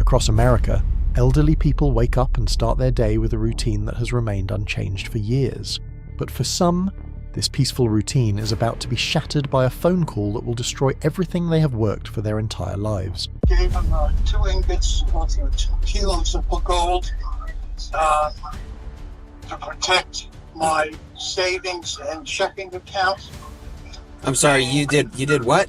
Across America, elderly people wake up and start their day with a routine that has remained unchanged for years. But for some, this peaceful routine is about to be shattered by a phone call that will destroy everything they have worked for their entire lives. Gave him 2 ingots or 2 kilos of gold to protect my savings and checking account. I'm sorry, you did what?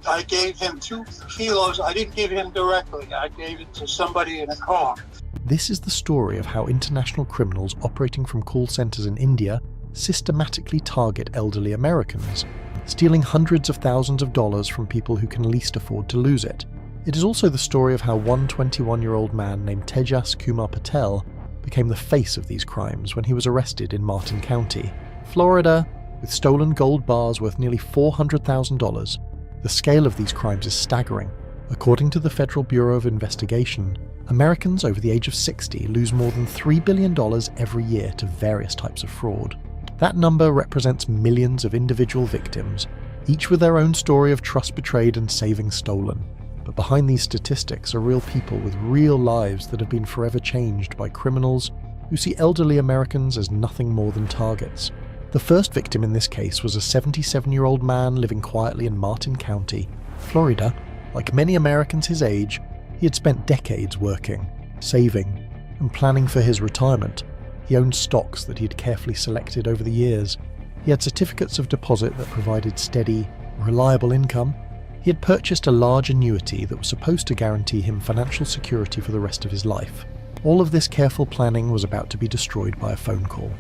I gave him 2 kilos. I didn't give him directly. I gave it to somebody in a car. This is the story of how international criminals operating from call centers in India systematically target elderly Americans, stealing hundreds of thousands of dollars from people who can least afford to lose it. It is also the story of how one 21-year-old man named Tejas Kumar Patel became the face of these crimes when he was arrested in Martin County, Florida, with stolen gold bars worth nearly $400,000. The scale of these crimes is staggering. According to the Federal Bureau of Investigation, Americans over the age of 60 lose more than $3 billion every year to various types of fraud. That number represents millions of individual victims, each with their own story of trust betrayed and savings stolen. But behind these statistics are real people with real lives that have been forever changed by criminals who see elderly Americans as nothing more than targets. The first victim in this case was a 77-year-old man living quietly in Martin County, Florida. Like many Americans his age, he had spent decades working, saving, and planning for his retirement. He owned stocks that he had carefully selected over the years. He had certificates of deposit that provided steady, reliable income. He had purchased a large annuity that was supposed to guarantee him financial security for the rest of his life. All of this careful planning was about to be destroyed by a phone call.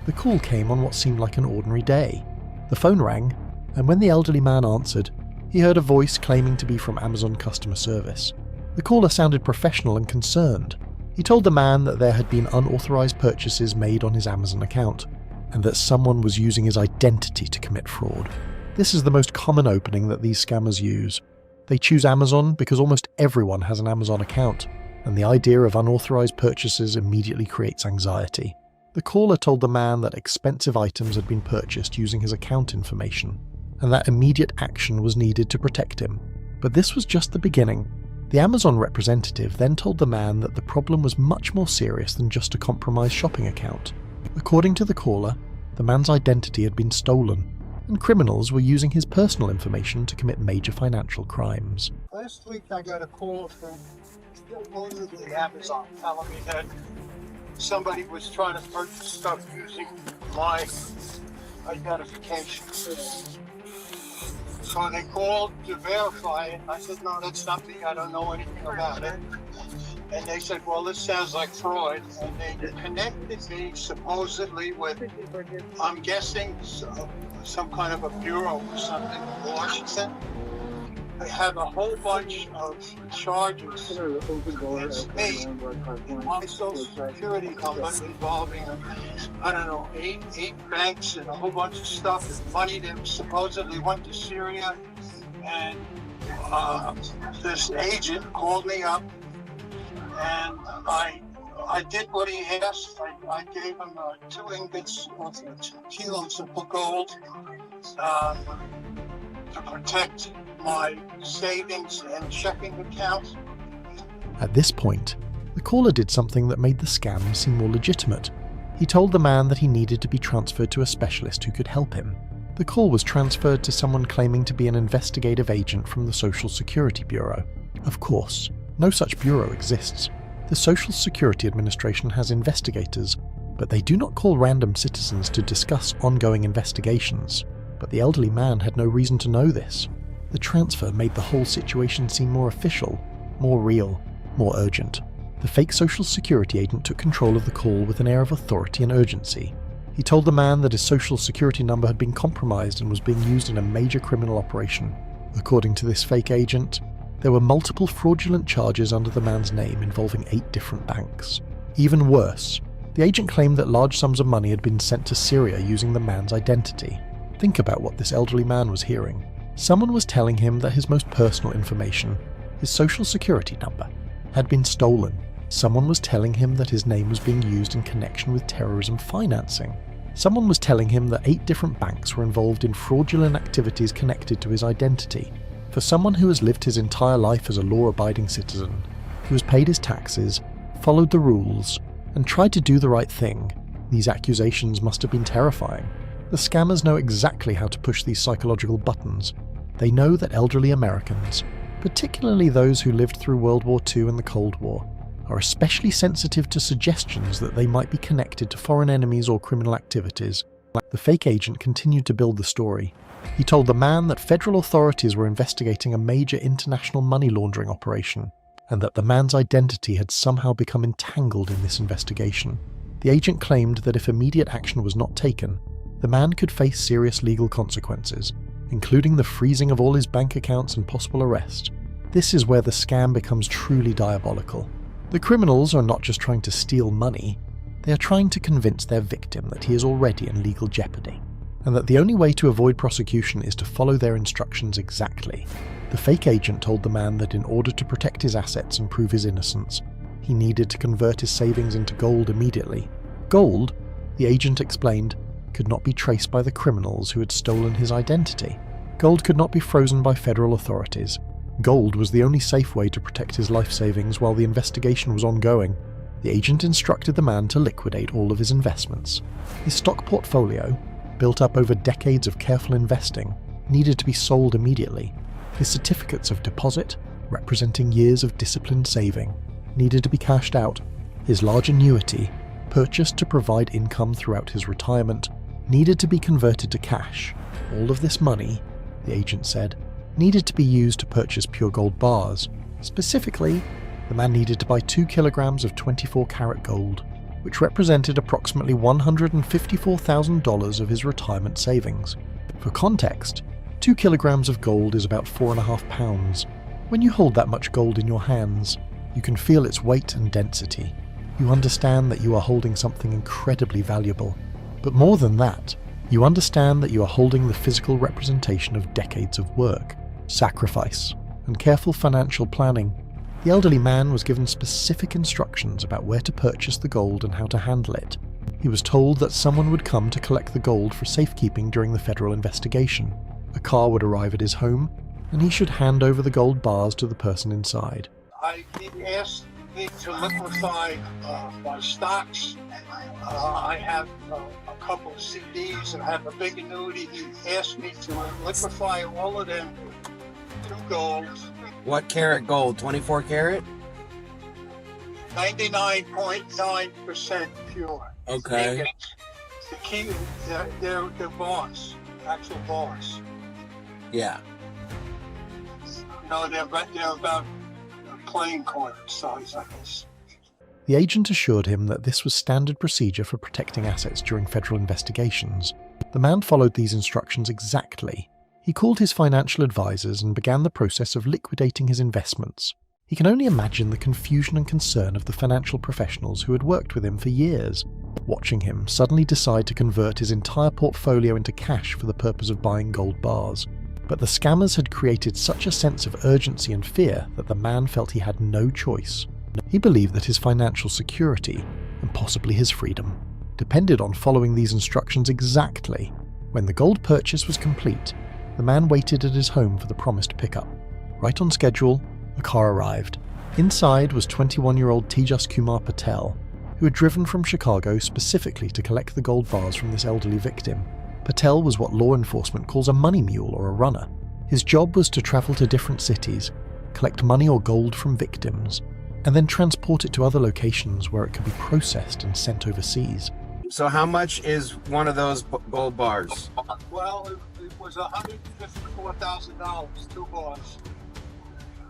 The call came on what seemed like an ordinary day. The phone rang, and when the elderly man answered, he heard a voice claiming to be from Amazon customer service. The caller sounded professional and concerned. He told the man that there had been unauthorized purchases made on his Amazon account, and that someone was using his identity to commit fraud. This is the most common opening that these scammers use. They choose Amazon because almost everyone has an Amazon account, and the idea of unauthorized purchases immediately creates anxiety. The caller told the man that expensive items had been purchased using his account information, and that immediate action was needed to protect him. But this was just the beginning. The Amazon representative then told the man that the problem was much more serious than just a compromised shopping account. According to the caller, the man's identity had been stolen, and criminals were using his personal information to commit major financial crimes. Last week I got a call from the Amazon telling me that somebody was trying to purchase stuff using my identification. So they called to verify it. I said, no, that's not me. I don't know anything about it. And they said, well, this sounds like fraud. And they connected me supposedly with, I'm guessing, some kind of a bureau or something in Washington. They have a whole bunch of charges against me and my social security number involving, I don't know, eight banks and a whole bunch of stuff. And money that supposedly went to Syria. And this agent called me up, and I did what he asked. I gave him 2 ingots or 2 kilos of gold to protect my savings and checking account. At this point, the caller did something that made the scam seem more legitimate. He told the man that he needed to be transferred to a specialist who could help him. The call was transferred to someone claiming to be an investigative agent from the Social Security Bureau. Of course, no such bureau exists. The Social Security Administration has investigators, but they do not call random citizens to discuss ongoing investigations. But the elderly man had no reason to know this. The transfer made the whole situation seem more official, more real, more urgent. The fake Social Security agent took control of the call with an air of authority and urgency. He told the man that his Social Security number had been compromised and was being used in a major criminal operation. According to this fake agent, there were multiple fraudulent charges under the man's name involving 8 different banks. Even worse, the agent claimed that large sums of money had been sent to Syria using the man's identity. Think about what this elderly man was hearing. Someone was telling him that his most personal information, his Social Security number, had been stolen. Someone was telling him that his name was being used in connection with terrorism financing. Someone was telling him that 8 different banks were involved in fraudulent activities connected to his identity. For someone who has lived his entire life as a law-abiding citizen, He was paid his taxes, followed the rules, and tried to do the right thing. These accusations must have been terrifying. The scammers know exactly how to push these psychological buttons. They know that elderly Americans, particularly those who lived through World War II and the Cold War, are especially sensitive to suggestions that they might be connected to foreign enemies or criminal activities. The fake agent continued to build the story. He told the man that federal authorities were investigating a major international money laundering operation, and that the man's identity had somehow become entangled in this investigation. The agent claimed that if immediate action was not taken, the man could face serious legal consequences, including the freezing of all his bank accounts and possible arrest. This is where the scam becomes truly diabolical. The criminals are not just trying to steal money, they are trying to convince their victim that he is already in legal jeopardy, and that the only way to avoid prosecution is to follow their instructions exactly. The fake agent told the man that in order to protect his assets and prove his innocence, he needed to convert his savings into gold immediately. Gold, the agent explained, could not be traced by the criminals who had stolen his identity. Gold could not be frozen by federal authorities. Gold was the only safe way to protect his life savings while the investigation was ongoing. The agent instructed the man to liquidate all of his investments. His stock portfolio, built up over decades of careful investing, needed to be sold immediately. His certificates of deposit, representing years of disciplined saving, needed to be cashed out. His large annuity, purchased to provide income throughout his retirement, needed to be converted to cash. All of this money, the agent said, needed to be used to purchase pure gold bars. Specifically, the man needed to buy 2 kilograms of 24-karat gold, which represented approximately $154,000 of his retirement savings. For context, 2 kilograms of gold is about 4.5 pounds. When you hold that much gold in your hands, you can feel its weight and density. You understand that you are holding something incredibly valuable. But more than that, you understand that you are holding the physical representation of decades of work, sacrifice, and careful financial planning. The elderly man was given specific instructions about where to purchase the gold and how to handle it. He was told that someone would come to collect the gold for safekeeping during the federal investigation. A car would arrive at his home, and he should hand over the gold bars to the person inside. He asked me to liquefy my stocks. I have a couple of CDs and have a big annuity. He asked me to liquefy all of them to gold. What karat gold? 24 karat? 99.9% pure. Okay. The key, they're bars, actual bars. Yeah. No, they're about plain coin size, I guess. The agent assured him that this was standard procedure for protecting assets during federal investigations. The man followed these instructions exactly. He called his financial advisors and began the process of liquidating his investments. He can only imagine the confusion and concern of the financial professionals who had worked with him for years, watching him suddenly decide to convert his entire portfolio into cash for the purpose of buying gold bars. But the scammers had created such a sense of urgency and fear that the man felt he had no choice. He believed that his financial security, and possibly his freedom, depended on following these instructions exactly. When the gold purchase was complete, the man waited at his home for the promised pickup. Right on schedule, a car arrived. Inside was 21-year-old Tejas Kumar Patel, who had driven from Chicago specifically to collect the gold bars from this elderly victim. Patel was what law enforcement calls a money mule or a runner. His job was to travel to different cities, collect money or gold from victims, and then transport it to other locations where it could be processed and sent overseas. So how much is one of those gold bars? Well, it was $154,000, 2 bars.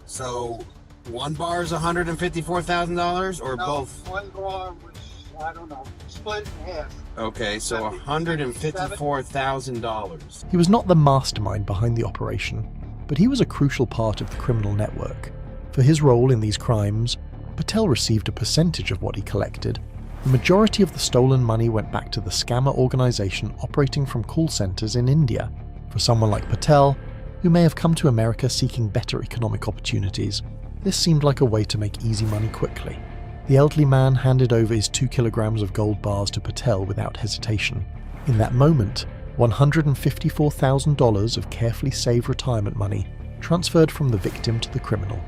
So one bar is $154,000 or No, both? one bar was, I don't know, split in half. Okay, so $154,000. He was not the mastermind behind the operation, but he was a crucial part of the criminal network. For his role in these crimes, Patel received a percentage of what he collected. The majority of the stolen money went back to the scammer organization operating from call centers in India. For someone like Patel, who may have come to America seeking better economic opportunities, this seemed like a way to make easy money quickly. The elderly man handed over his 2 kilograms of gold bars to Patel without hesitation. In that moment, $154,000 of carefully saved retirement money transferred from the victim to the criminal.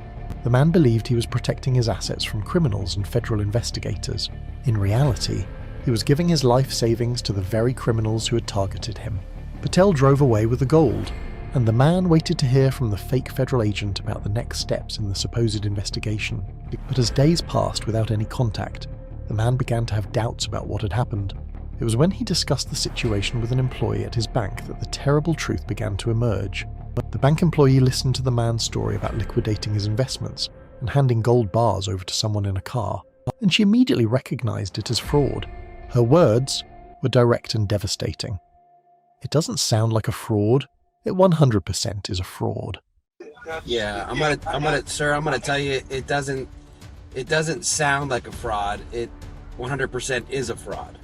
The man believed he was protecting his assets from criminals and federal investigators. In reality, he was giving his life savings to the very criminals who had targeted him. Patel drove away with the gold, and the man waited to hear from the fake federal agent about the next steps in the supposed investigation. But as days passed without any contact, the man began to have doubts about what had happened. It was when he discussed the situation with an employee at his bank that the terrible truth began to emerge. The bank employee listened to the man's story about liquidating his investments and handing gold bars over to someone in a car, and she immediately recognized it as fraud. Her words were direct and devastating. "It doesn't sound like a fraud. It 100% is a fraud." Yeah, I'm gonna tell you, it doesn't sound like a fraud. It 100% is a fraud.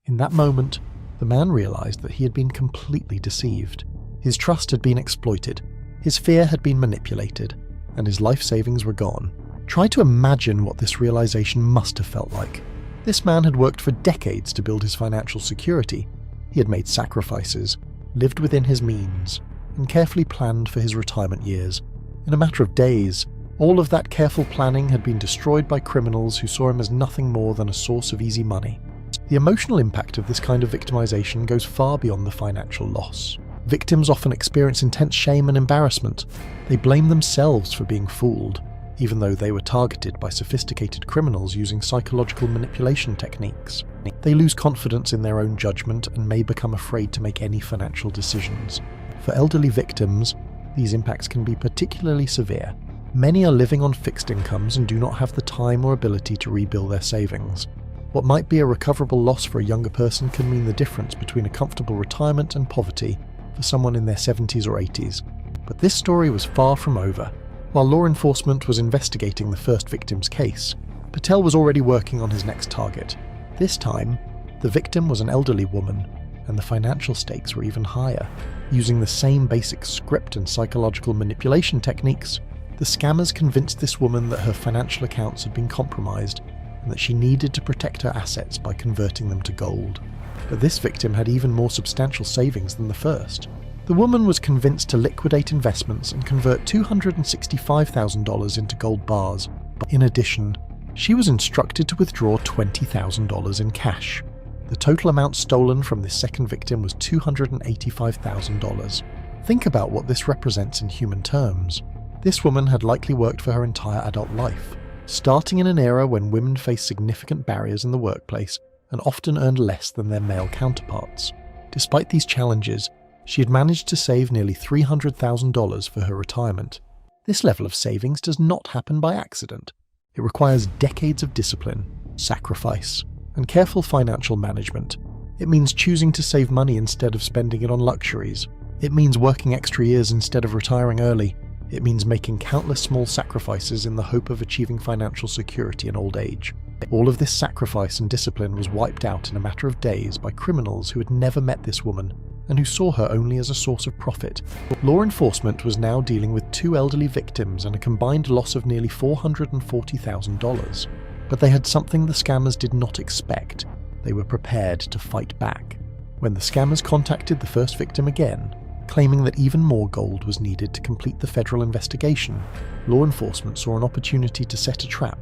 In that moment, the man realized that he had been completely deceived. His trust had been exploited, his fear had been manipulated, and his life savings were gone. Try to imagine what this realization must have felt like. This man had worked for decades to build his financial security. He had made sacrifices, lived within his means, and carefully planned for his retirement years. In a matter of days, all of that careful planning had been destroyed by criminals who saw him as nothing more than a source of easy money. The emotional impact of this kind of victimization goes far beyond the financial loss. Victims often experience intense shame and embarrassment. They blame themselves for being fooled, even though they were targeted by sophisticated criminals using psychological manipulation techniques. They lose confidence in their own judgment and may become afraid to make any financial decisions. For elderly victims, these impacts can be particularly severe. Many are living on fixed incomes and do not have the time or ability to rebuild their savings. What might be a recoverable loss for a younger person can mean the difference between a comfortable retirement and poverty for someone in their 70s or 80s. But this story was far from over. While law enforcement was investigating the first victim's case, Patel was already working on his next target. This time, the victim was an elderly woman, and the financial stakes were even higher. Using the same basic script and psychological manipulation techniques, the scammers convinced this woman that her financial accounts had been compromised and that she needed to protect her assets by converting them to gold. But this victim had even more substantial savings than the first. The woman was convinced to liquidate investments and convert $265,000 into gold bars. But in addition, she was instructed to withdraw $20,000 in cash. The total amount stolen from this second victim was $285,000. Think about what this represents in human terms. This woman had likely worked for her entire adult life, starting in an era when women faced significant barriers in the workplace and often earned less than their male counterparts. Despite these challenges, she had managed to save nearly $300,000 for her retirement. This level of savings does not happen by accident. It requires decades of discipline, sacrifice, and careful financial management. It means choosing to save money instead of spending it on luxuries. It means working extra years instead of retiring early. It means making countless small sacrifices in the hope of achieving financial security in old age. All of this sacrifice and discipline was wiped out in a matter of days by criminals who had never met this woman and who saw her only as a source of profit. Law enforcement was now dealing with two elderly victims and a combined loss of nearly $440,000. But they had something the scammers did not expect. They were prepared to fight back. When the scammers contacted the first victim again, claiming that even more gold was needed to complete the federal investigation, law enforcement saw an opportunity to set a trap.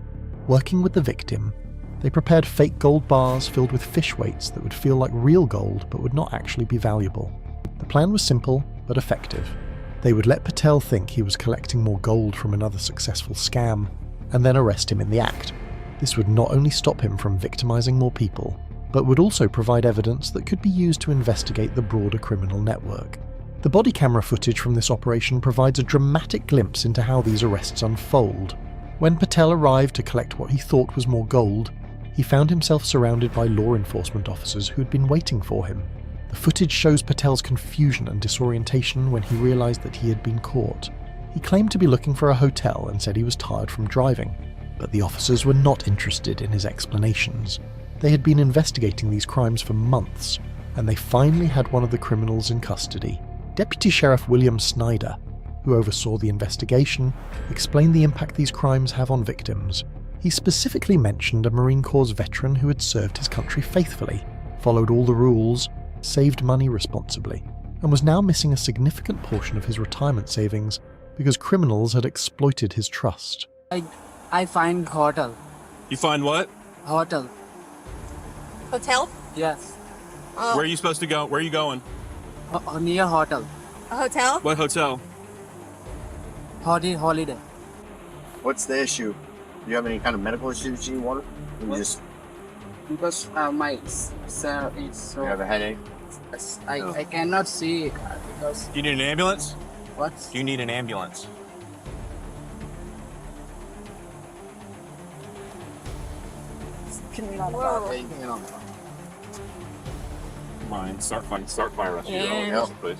Working with the victim, they prepared fake gold bars filled with fish weights that would feel like real gold but would not actually be valuable. The plan was simple but effective. They would let Patel think he was collecting more gold from another successful scam, and then arrest him in the act. This would not only stop him from victimizing more people, but would also provide evidence that could be used to investigate the broader criminal network. The body camera footage from this operation provides a dramatic glimpse into how these arrests unfold. When Patel arrived to collect what he thought was more gold, he found himself surrounded by law enforcement officers who had been waiting for him. The footage shows Patel's confusion and disorientation when he realized that he had been caught. He claimed to be looking for a hotel and said he was tired from driving, but the officers were not interested in his explanations. They had been investigating these crimes for months, and they finally had one of the criminals in custody. Deputy Sheriff William Snyder, who oversaw the investigation, explained the impact these crimes have on victims. He specifically mentioned a Marine Corps veteran who had served his country faithfully, followed all the rules, saved money responsibly, and was now missing a significant portion of his retirement savings because criminals had exploited his trust. I find hotel. You find what? Hotel. Hotel? Yes. Where are you supposed to go? Where are you going? Near hotel. A hotel? What hotel? Holiday. What's the issue? Do you have any kind of medical issues you want? You just Because my sir is so. you have a headache? I cannot see it because You need an ambulance? what? You need an ambulance. Can we not talk? Mine. Start fire rescue. Yeah. Please.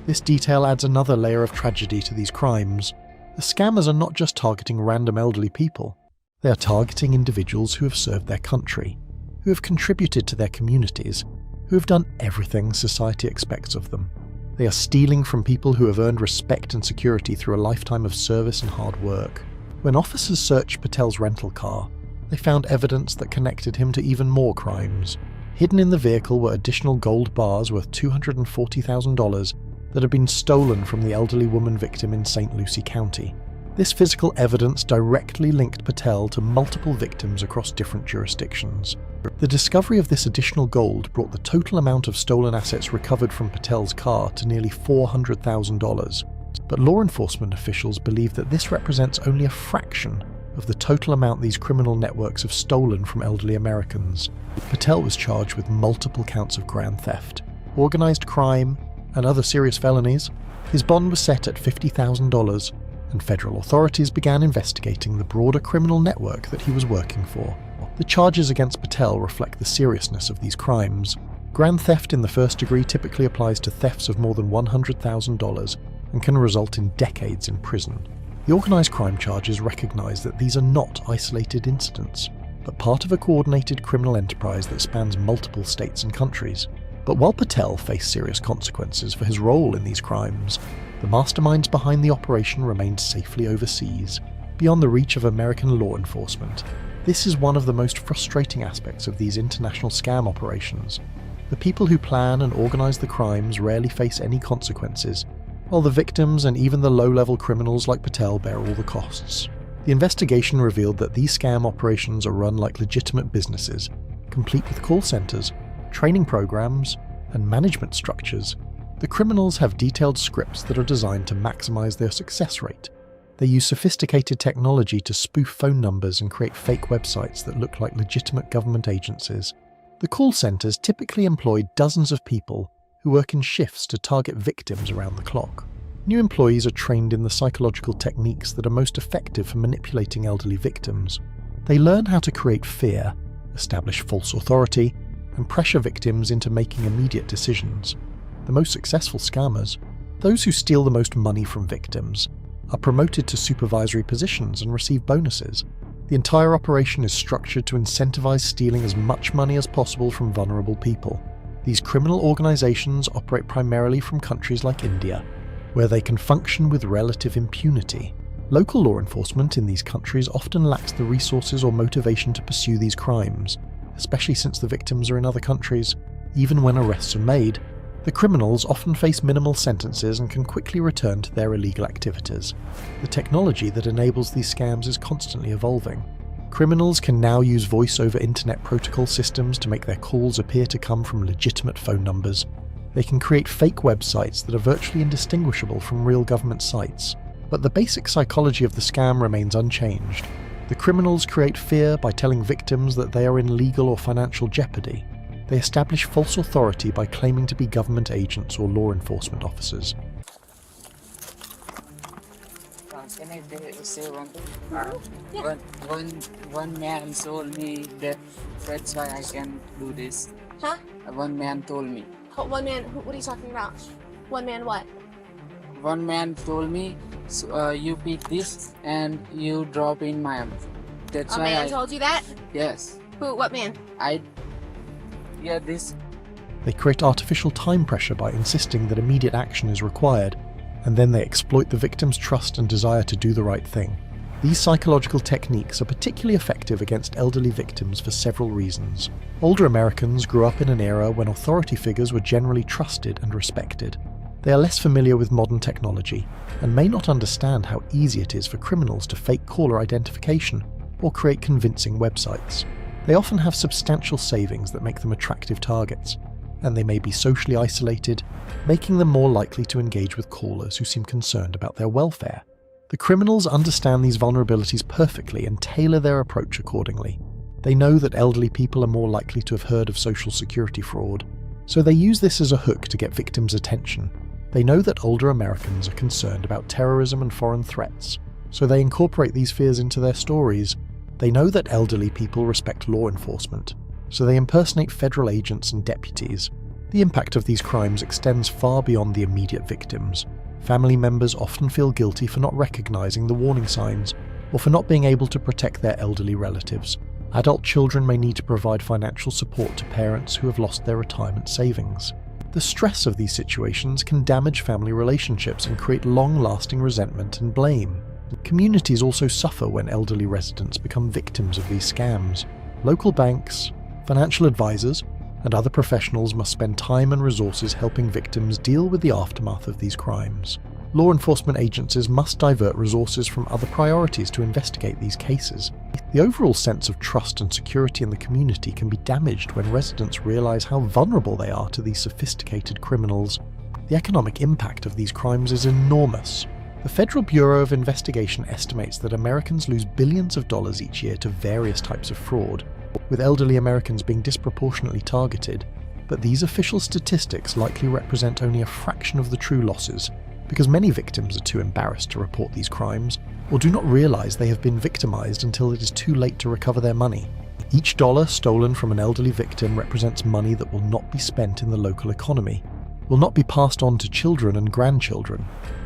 This detail adds another layer of tragedy to these crimes. The scammers are not just targeting random elderly people. They are targeting individuals who have served their country, who have contributed to their communities, who have done everything society expects of them. They are stealing from people who have earned respect and security through a lifetime of service and hard work. When officers searched Patel's rental car, they found evidence that connected him to even more crimes. Hidden in the vehicle were additional gold bars worth $240,000 that had been stolen from the elderly woman victim in St. Lucie County. This physical evidence directly linked Patel to multiple victims across different jurisdictions. The discovery of this additional gold brought the total amount of stolen assets recovered from Patel's car to nearly $400,000. But law enforcement officials believe that this represents only a fraction of the total amount these criminal networks have stolen from elderly Americans. Patel was charged with multiple counts of grand theft, organized crime, and other serious felonies. His bond was set at $50,000, and federal authorities began investigating the broader criminal network that he was working for. The charges against Patel reflect the seriousness of these crimes. Grand theft in the first degree typically applies to thefts of more than $100,000 and can result in decades in prison. The organised crime charges recognise that these are not isolated incidents, but part of a coordinated criminal enterprise that spans multiple states and countries. But while Patel faced serious consequences for his role in these crimes, the masterminds behind the operation remained safely overseas, beyond the reach of American law enforcement. This is one of the most frustrating aspects of these international scam operations. The people who plan and organise the crimes rarely face any consequences, while the victims and even the low-level criminals like Patel bear all the costs. The investigation revealed that these scam operations are run like legitimate businesses, complete with call centres, training programs, and management structures. The criminals have detailed scripts that are designed to maximise their success rate. They use sophisticated technology to spoof phone numbers and create fake websites that look like legitimate government agencies. The call centres typically employ dozens of people who work in shifts to target victims around the clock. New employees are trained in the psychological techniques that are most effective for manipulating elderly victims. They learn how to create fear, establish false authority, and pressure victims into making immediate decisions. The most successful scammers, those who steal the most money from victims, are promoted to supervisory positions and receive bonuses. The entire operation is structured to incentivize stealing as much money as possible from vulnerable people. These criminal organizations operate primarily from countries like India, where they can function with relative impunity. Local law enforcement in these countries often lacks the resources or motivation to pursue these crimes, especially since the victims are in other countries. Even when arrests are made, the criminals often face minimal sentences and can quickly return to their illegal activities. The technology that enables these scams is constantly evolving. Criminals can now use voice-over internet protocol systems to make their calls appear to come from legitimate phone numbers. They can create fake websites that are virtually indistinguishable from real government sites. But the basic psychology of the scam remains unchanged. The criminals create fear by telling victims that they are in legal or financial jeopardy. They establish false authority by claiming to be government agents or law enforcement officers. Can I say one thing? One man told me that that's why I can do this. Huh? One man told me. One man, what are you talking about? One man what? One man told me, you pick this and you drop in Miami. That's A why man I... told you that? Yes. Who? What man? Yeah, this... They create artificial time pressure by insisting that immediate action is required, and then they exploit the victim's trust and desire to do the right thing. These psychological techniques are particularly effective against elderly victims for several reasons. Older Americans grew up in an era when authority figures were generally trusted and respected. They are less familiar with modern technology and may not understand how easy it is for criminals to fake caller identification or create convincing websites. They often have substantial savings that make them attractive targets, and they may be socially isolated, making them more likely to engage with callers who seem concerned about their welfare. The criminals understand these vulnerabilities perfectly and tailor their approach accordingly. They know that elderly people are more likely to have heard of social security fraud, so they use this as a hook to get victims' attention. They know that older Americans are concerned about terrorism and foreign threats, so they incorporate these fears into their stories. They know that elderly people respect law enforcement, so they impersonate federal agents and deputies. The impact of these crimes extends far beyond the immediate victims. Family members often feel guilty for not recognizing the warning signs or for not being able to protect their elderly relatives. Adult children may need to provide financial support to parents who have lost their retirement savings. The stress of these situations can damage family relationships and create long-lasting resentment and blame. Communities also suffer when elderly residents become victims of these scams. Local banks, financial advisors, and other professionals must spend time and resources helping victims deal with the aftermath of these crimes. Law enforcement agencies must divert resources from other priorities to investigate these cases. The overall sense of trust and security in the community can be damaged when residents realize how vulnerable they are to these sophisticated criminals. The economic impact of these crimes is enormous. The Federal Bureau of Investigation estimates that Americans lose billions of dollars each year to various types of fraud, with elderly Americans being disproportionately targeted. But these official statistics likely represent only a fraction of the true losses, because many victims are too embarrassed to report these crimes, or do not realize they have been victimized until it is too late to recover their money. Each dollar stolen from an elderly victim represents money that will not be spent in the local economy, will not be passed on to children and grandchildren,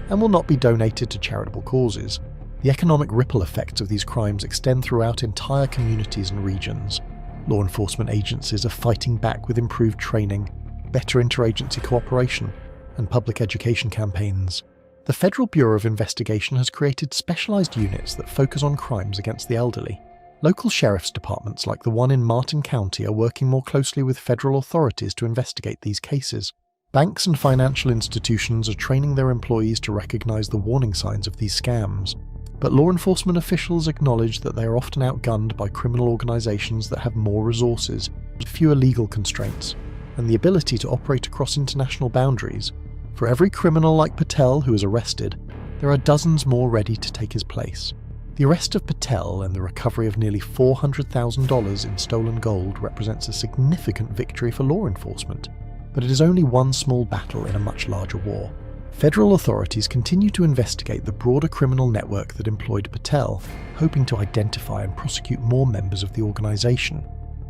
and will not be donated to charitable causes. The economic ripple effects of these crimes extend throughout entire communities and regions. Law enforcement agencies are fighting back with improved training, better interagency cooperation, and public education campaigns. The Federal Bureau of Investigation has created specialized units that focus on crimes against the elderly. Local sheriff's departments like the one in Martin County are working more closely with federal authorities to investigate these cases. Banks and financial institutions are training their employees to recognize the warning signs of these scams. But law enforcement officials acknowledge that they are often outgunned by criminal organizations that have more resources, fewer legal constraints, and the ability to operate across international boundaries. For every criminal like Patel who is arrested, there are dozens more ready to take his place. The arrest of Patel and the recovery of nearly $400,000 in stolen gold represents a significant victory for law enforcement, but it is only one small battle in a much larger war. Federal authorities continue to investigate the broader criminal network that employed Patel, hoping to identify and prosecute more members of the organization.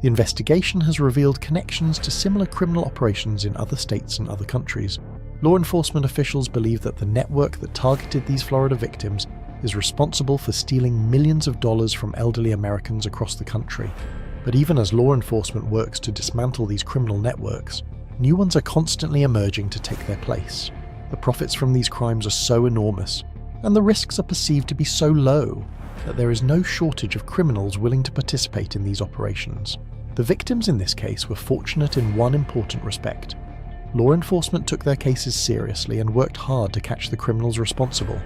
The investigation has revealed connections to similar criminal operations in other states and other countries. Law enforcement officials believe that the network that targeted these Florida victims is responsible for stealing millions of dollars from elderly Americans across the country. But even as law enforcement works to dismantle these criminal networks, new ones are constantly emerging to take their place. The profits from these crimes are so enormous, and the risks are perceived to be so low, that there is no shortage of criminals willing to participate in these operations. The victims in this case were fortunate in one important respect. Law enforcement took their cases seriously and worked hard to catch the criminals responsible.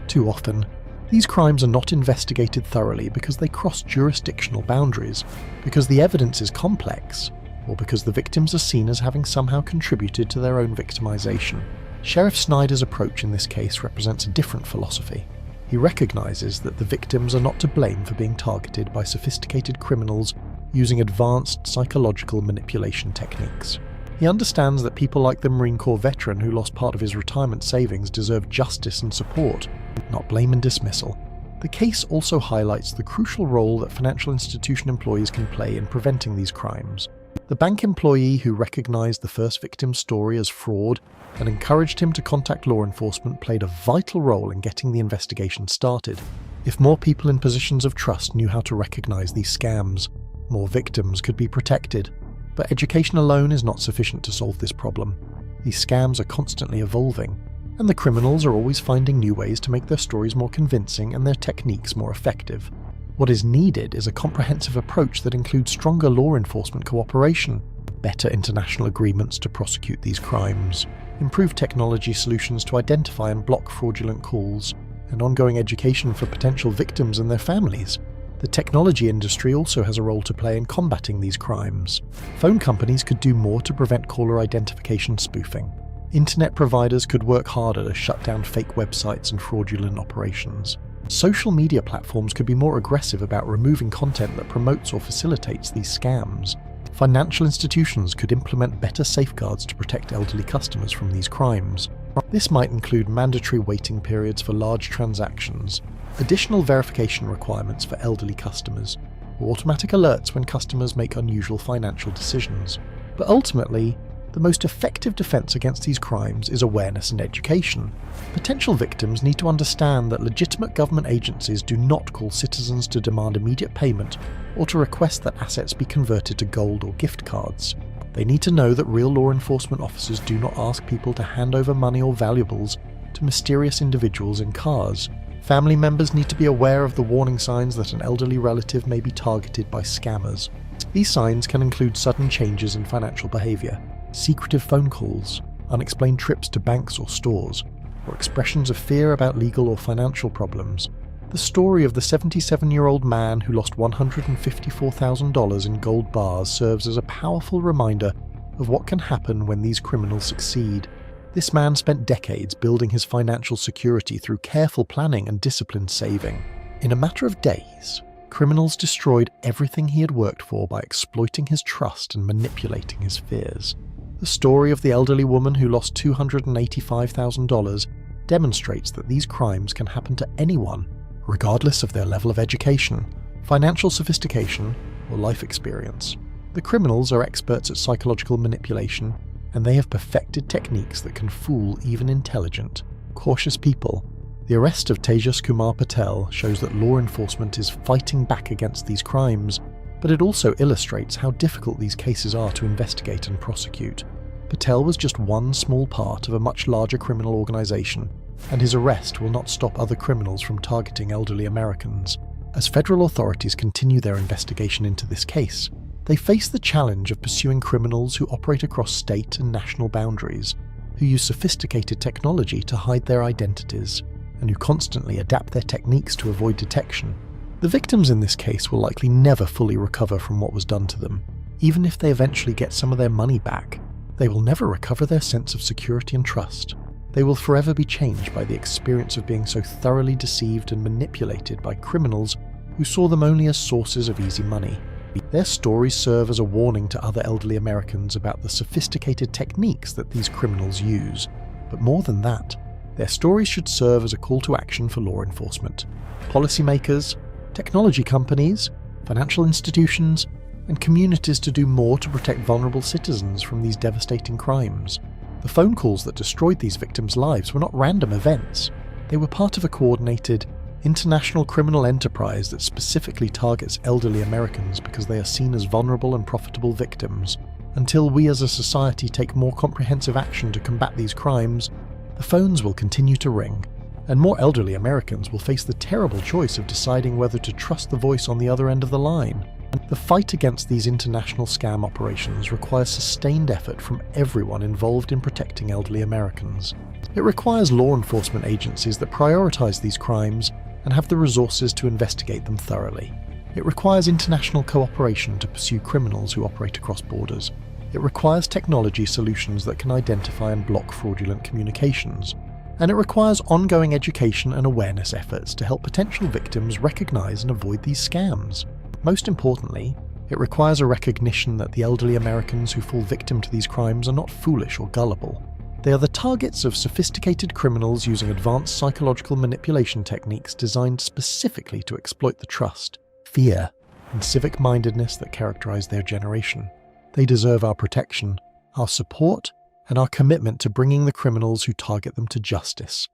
Too often, these crimes are not investigated thoroughly because they cross jurisdictional boundaries, because the evidence is complex, or because the victims are seen as having somehow contributed to their own victimization. Sheriff Snyder's approach in this case represents a different philosophy. He recognizes that the victims are not to blame for being targeted by sophisticated criminals using advanced psychological manipulation techniques. He understands that people like the Marine Corps veteran who lost part of his retirement savings deserve justice and support, not blame and dismissal. The case also highlights the crucial role that financial institution employees can play in preventing these crimes. The bank employee who recognized the first victim's story as fraud and encouraged him to contact law enforcement played a vital role in getting the investigation started. If more people in positions of trust knew how to recognize these scams, more victims could be protected. But education alone is not sufficient to solve this problem. These scams are constantly evolving, and the criminals are always finding new ways to make their stories more convincing and their techniques more effective. What is needed is a comprehensive approach that includes stronger law enforcement cooperation, better international agreements to prosecute these crimes, improved technology solutions to identify and block fraudulent calls, and ongoing education for potential victims and their families. The technology industry also has a role to play in combating these crimes. Phone companies could do more to prevent caller identification spoofing. Internet providers could work harder to shut down fake websites and fraudulent operations. Social media platforms could be more aggressive about removing content that promotes or facilitates these scams. Financial institutions could implement better safeguards to protect elderly customers from these crimes. This might include mandatory waiting periods for large transactions, additional verification requirements for elderly customers, or automatic alerts when customers make unusual financial decisions. But ultimately, the most effective defense against these crimes is awareness and education. Potential victims need to understand that legitimate government agencies do not call citizens to demand immediate payment or to request that assets be converted to gold or gift cards. They need to know that real law enforcement officers do not ask people to hand over money or valuables to mysterious individuals in cars. Family members need to be aware of the warning signs that an elderly relative may be targeted by scammers. These signs can include sudden changes in financial behavior, secretive phone calls, unexplained trips to banks or stores, or expressions of fear about legal or financial problems. The story of the 77-year-old man who lost $154,000 in gold bars serves as a powerful reminder of what can happen when these criminals succeed. This man spent decades building his financial security through careful planning and disciplined saving. In a matter of days, criminals destroyed everything he had worked for by exploiting his trust and manipulating his fears. The story of the elderly woman who lost $285,000 demonstrates that these crimes can happen to anyone, regardless of their level of education, financial sophistication, or life experience. The criminals are experts at psychological manipulation, and they have perfected techniques that can fool even intelligent, cautious people. The arrest of Tejas Kumar Patel shows that law enforcement is fighting back against these crimes, but it also illustrates how difficult these cases are to investigate and prosecute. Patel was just one small part of a much larger criminal organization, and his arrest will not stop other criminals from targeting elderly Americans. As federal authorities continue their investigation into this case, they face the challenge of pursuing criminals who operate across state and national boundaries, who use sophisticated technology to hide their identities, and who constantly adapt their techniques to avoid detection. The victims in this case will likely never fully recover from what was done to them. Even if they eventually get some of their money back, they will never recover their sense of security and trust. They will forever be changed by the experience of being so thoroughly deceived and manipulated by criminals who saw them only as sources of easy money. Their stories serve as a warning to other elderly Americans about the sophisticated techniques that these criminals use. But more than that, their stories should serve as a call to action for law enforcement, policymakers, technology companies, financial institutions, and communities to do more to protect vulnerable citizens from these devastating crimes. The phone calls that destroyed these victims' lives were not random events. They were part of a coordinated, international criminal enterprise that specifically targets elderly Americans because they are seen as vulnerable and profitable victims. Until we as a society take more comprehensive action to combat these crimes, the phones will continue to ring, and more elderly Americans will face the terrible choice of deciding whether to trust the voice on the other end of the line. The fight against these international scam operations requires sustained effort from everyone involved in protecting elderly Americans. It requires law enforcement agencies that prioritize these crimes and have the resources to investigate them thoroughly. It requires international cooperation to pursue criminals who operate across borders. It requires technology solutions that can identify and block fraudulent communications. And it requires ongoing education and awareness efforts to help potential victims recognize and avoid these scams. Most importantly, it requires a recognition that the elderly Americans who fall victim to these crimes are not foolish or gullible. They are the targets of sophisticated criminals using advanced psychological manipulation techniques designed specifically to exploit the trust, fear, and civic-mindedness that characterize their generation. They deserve our protection, our support, and our commitment to bringing the criminals who target them to justice.